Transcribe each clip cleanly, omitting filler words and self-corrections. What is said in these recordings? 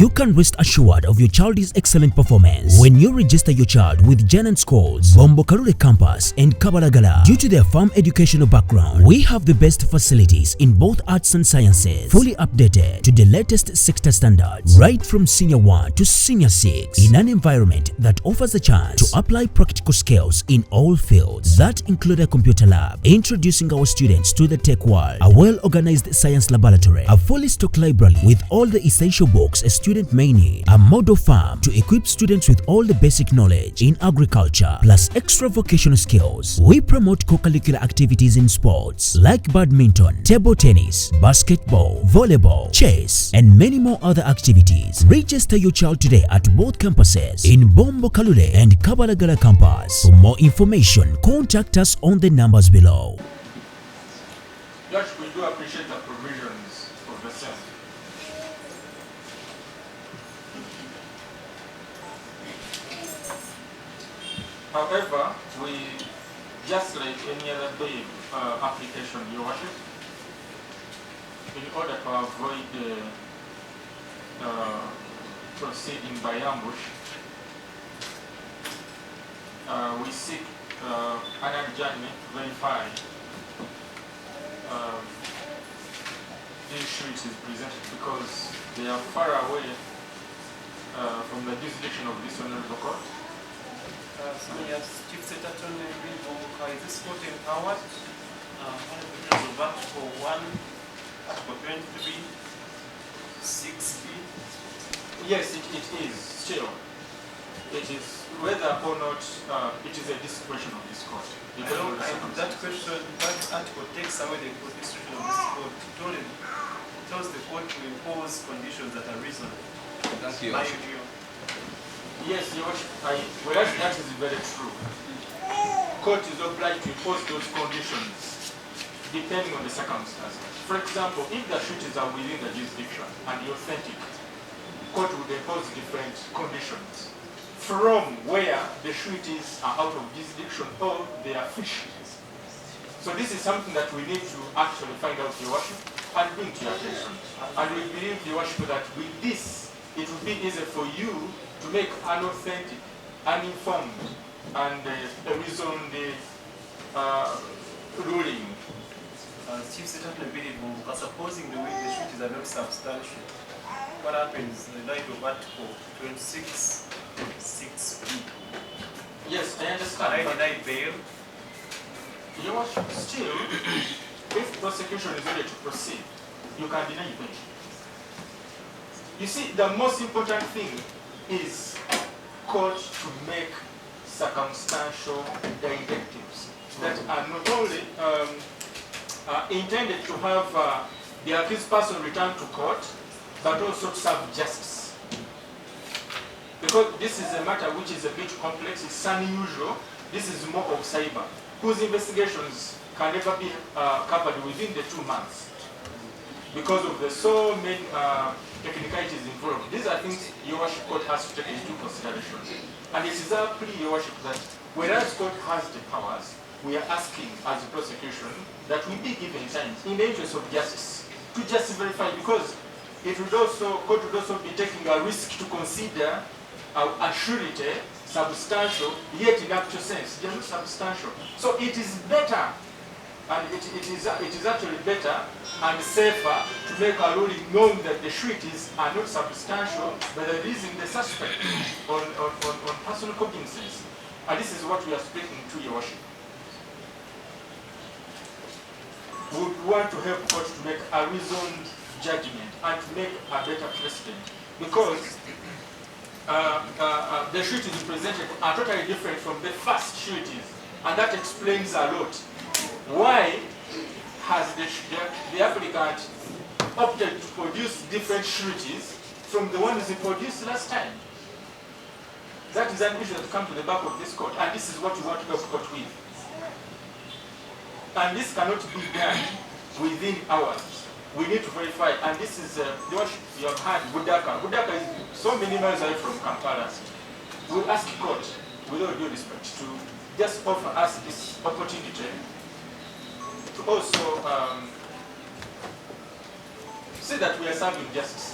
You can rest assured of your child's excellent performance when you register your child with Janan Schools, Bombo Karule Campus, and Kabala. Due to their firm educational background, we have the best facilities in both arts and sciences, fully updated to the latest sector standards, right from Senior 1 to Senior 6, in an environment that offers a chance to apply practical skills in all fields. That include a computer lab, introducing our students to the tech world, a well-organized science laboratory, a fully stocked library with all the essential books a student may need, a model farm to equip students with all the basic knowledge in agriculture, plus extra vocational skills. We promote co-curricular activities in sports like badminton, table tennis, basketball, volleyball, chess, and many more other activities. Register your child today at both campuses in Bombo Kalule and Kabalagala campus. For more information, contact us on the numbers below. Judge, we do appreciate the provisions of the same. However, we, just like any other bail application, Your Worship, in order to avoid proceeding by ambush, we seek an adjournment to verify the issue is presented because they are far away from the jurisdiction of this honorable court. Yes, Chief Secretary, is this court empowered under the terms of Article 1, Article 23, 6B? Yes, it is still. It is whether or not it is a discretion of this court. That question, that article takes away the discretion of this court. It tells the court to impose conditions that are reasonable. Thank you. Yes, Your Worship, whereas that is very true. Court is obliged to impose those conditions depending on the circumstances. For example, if the shooters are within the jurisdiction and the authentic, court would impose different conditions from where the shooters are out of jurisdiction or they are fishes. So this is something that we need to actually find out, Your Worship, and bring to your attention. And we believe, Your Worship, that with this, it will be easier for you to make an authentic, uninformed, and a reasoned ruling. Chief Secretary, supposing the shooters are not substantial, what happens in the light of Article 26, 6B? Yes, I understand. Can I deny bail? Your Worship, still, if prosecution is ready to proceed, you can deny bail. You see, the most important thing is court to make circumstantial directives that are not only intended to have the accused person return to court, but also to serve justice. Because this is a matter which is a bit complex, it's unusual. This is more of cyber, whose investigations can never be covered within the 2 months because of the so many technicalities involved. These are things Your Worship court has to take into consideration. And it is our plea, Your Worship, that whereas court has the powers, we are asking as a prosecution that we be given time in the interest of justice to just verify, because it would also, court would also be taking a risk to consider a surety substantial, yet in actual sense, they are not substantial. So it is better, and it is actually better and safer to make a ruling knowing that the sureties are not substantial, but releasing the suspect on personal cognizance. And this is what we are speaking to, Your Worship. We would want to help court to make a reasoned judgment and to make a better precedent, because the sureties presented are totally different from the first sureties, and that explains a lot. Why has the applicant opted to produce different sureties from the ones he produced last time? That is an issue that comes to the back of this court, and this is what we want to help court with. And this cannot be done within hours. We need to verify, and this is the worship you have had, Budaka. Budaka is so many miles away from Kampala. We ask court, with all due respect, to just offer us this opportunity to also say that we are serving justice.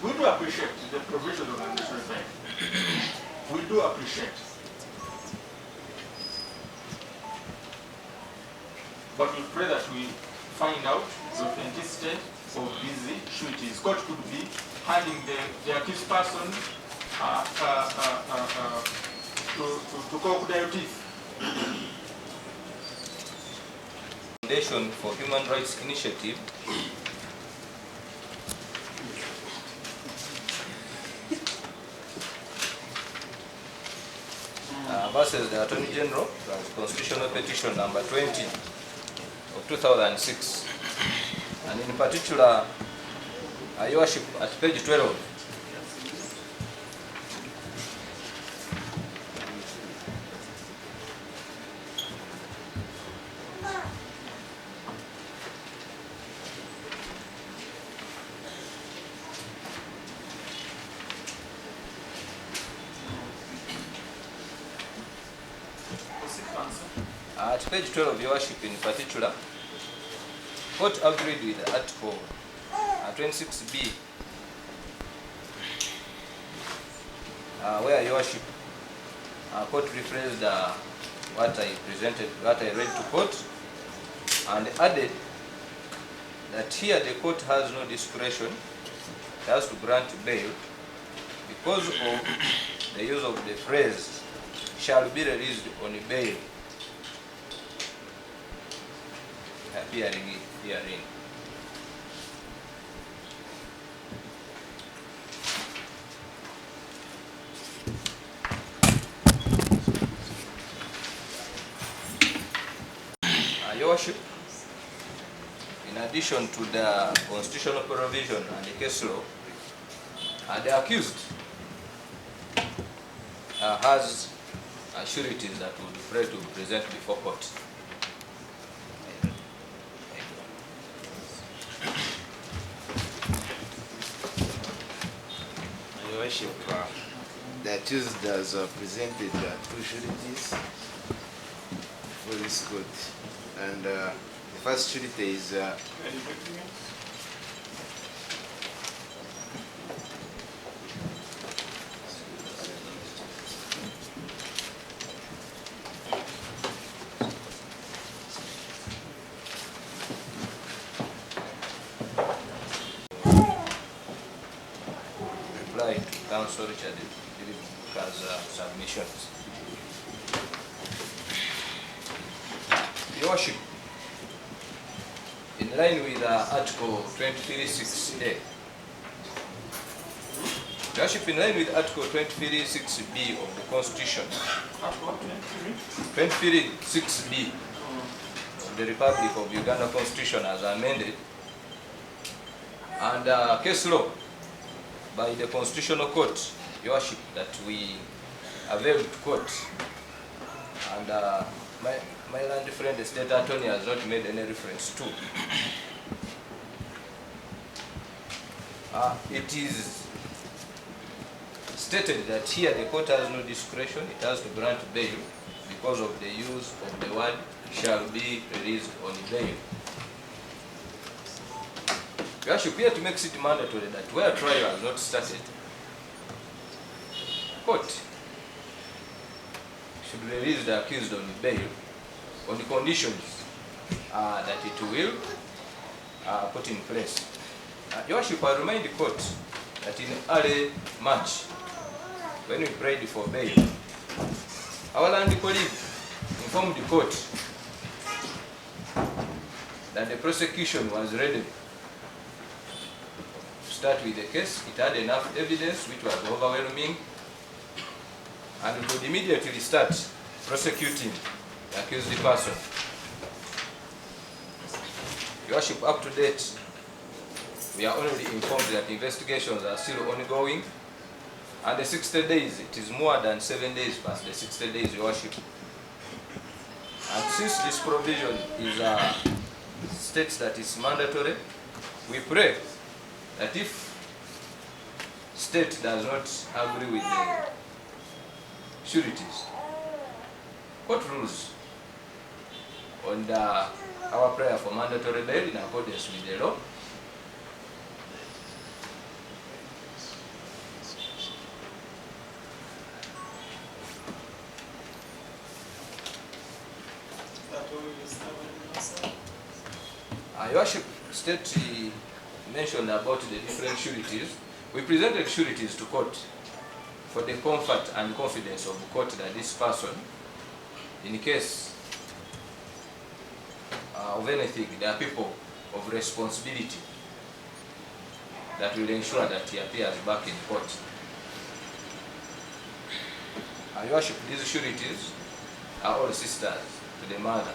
We do appreciate the provision of the national bank. We do appreciate. But we pray that we find out the authenticity of these sureties. Court could be handing the accused person to crocodile teeth. Foundation for Human Rights Initiative versus the Attorney General, Constitutional Petition number 20 of 2006, and in particular, Your Worship, at page 12. At page 12 of Your Worship in particular, court agreed with Article 26B, where Your Worship, court rephrased what I read to court, and added that here the court has no discretion, it has to grant bail because of the use of the phrase shall be released on bail. Hearing. Your Worship, in addition to the constitutional provision and the case law, the accused has sureties that will be free to present before court. Your Worship, the accused has presented two sureties for this court, and the first surety is reply to Counsel Richard Kabaka's submissions. Your Worship, in line with Article 23(6)(a), Your Worship, in line with Article 23(6)(b) of the Constitution, 23(6)(b) of the Republic of Uganda Constitution as amended, and case law by the Constitutional Court, Your Worship, that we availed to court, and my land friend, the State Attorney, has not made any reference to. It is stated that here the court has no discretion, it has to grant bail because of the use of the word shall be released on bail. Your Worship, here to make it mandatory that where trial has not started, court should release the accused on bail on the conditions that it will put in place. Your Worship, I remind the court that in early March, when we prayed for bail, our land colleague informed the court that the prosecution was ready to start with the case. It had enough evidence which was overwhelming, and we could immediately start prosecuting the accused person. Your Worship, up to date, we are only informed that investigations are still ongoing, and the 60 days, it is more than 7 days past the 60 days, Your Worship. And since this provision is states that it's mandatory, we pray that if state does not agree with the sureties, court rules on our prayer for mandatory bail in accordance with the law. Your Worship, State mentioned about the different sureties. We presented sureties to court for the comfort and confidence of the court that this person, in case of anything, there are people of responsibility that will ensure that he appears back in court. Your Worship, these sureties are all sisters to the mother.